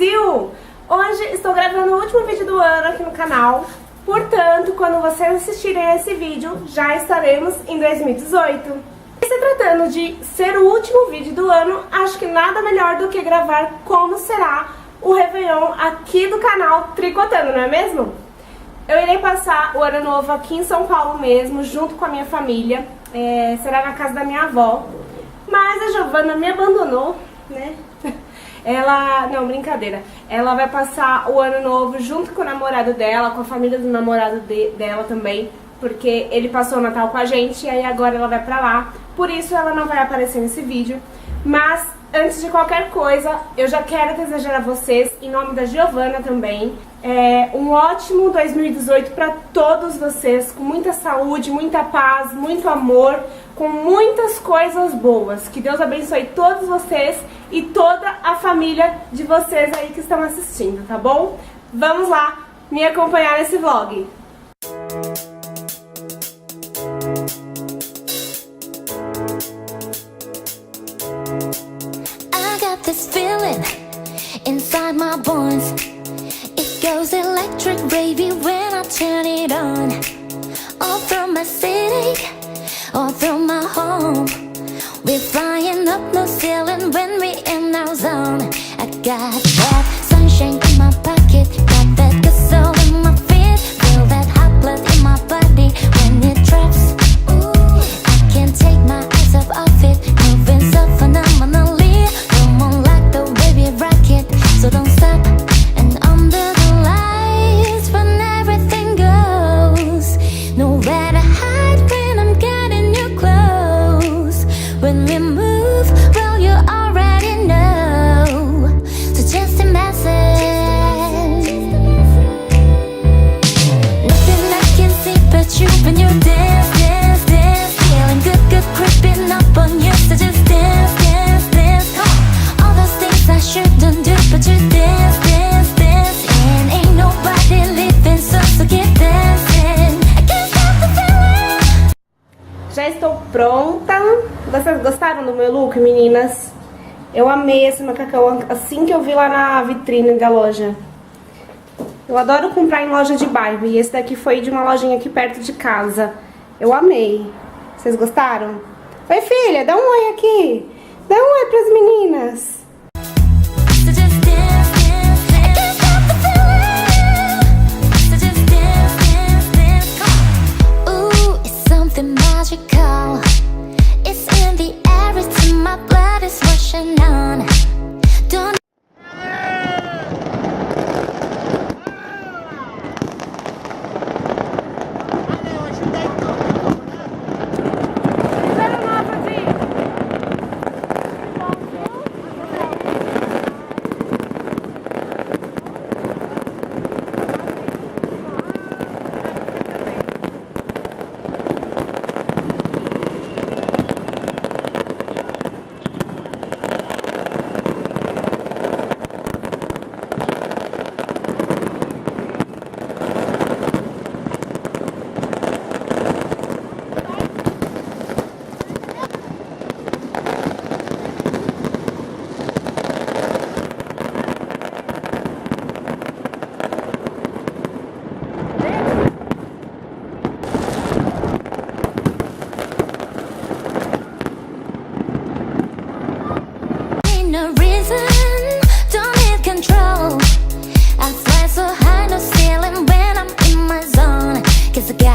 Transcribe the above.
Brasil! Hoje estou gravando o último vídeo do ano aqui no canal. Portanto, quando vocês assistirem esse vídeo, já estaremos em 2018. E se tratando de ser o último vídeo do ano, acho que nada melhor do que gravar como será o Réveillon aqui do canal Triicotando, não é mesmo? Eu irei passar o ano novo aqui em São Paulo mesmo, junto com a minha família. Será na casa da minha avó. Mas a Giovana me abandonou, né? Não, brincadeira. Ela vai passar o ano novo junto com o namorado dela, com a família do namorado dela também, porque ele passou o Natal com a gente e aí agora ela vai pra lá. Por isso ela não vai aparecer nesse vídeo. Mas antes de qualquer coisa, eu já quero desejar a vocês, em nome da Giovana também, um ótimo 2018 para todos vocês, com muita saúde, muita paz, muito amor, com muitas coisas boas. Que Deus abençoe todos vocês e toda a família de vocês aí que estão assistindo, tá bom? Vamos lá me acompanhar nesse vlog. I got this feeling inside my bones. It goes electric, baby, when I turn it on. All through my city, all through my home. We're flying up, no ceiling when we in our zone. I got that sunshine in my pocket, got that good soul in my feet. Feel that hot blood in my body when it drops. Ooh, I can't take my eyes off it, moving so phenomenally. Come on like the way we rock it, so don't stop. And under the lights when everything goes, nowhere to hide when I'm getting you close. When we move, well, you already know. So just imagine. Nothing I can see but you when you dance, dance, dance. Feeling good, good creeping up on you. So just dance, dance, dance. Come on. All those things I shouldn't do, but you dance, dance, dance. And ain't nobody leaving, so keep dancing. I can't stop the feeling. Já estou pronta. Vocês gostaram do meu look, meninas? Eu amei esse macacão assim que eu vi lá na vitrine da loja. Eu adoro comprar em loja de bairro e esse daqui foi de uma lojinha aqui perto de casa. Eu amei. Vocês gostaram? Oi, filha, dá um oi aqui. Dá um oi pras meninas. So just dance, dance, dance. I can't stop the feeling. So just dance, dance, dance. Come on. Ooh, it's something magical. It's in the air, it's in my blood, it's rushing on. Don't no reason, don't need control. I fly so high, no ceiling when I'm in my zone. 'Cause I got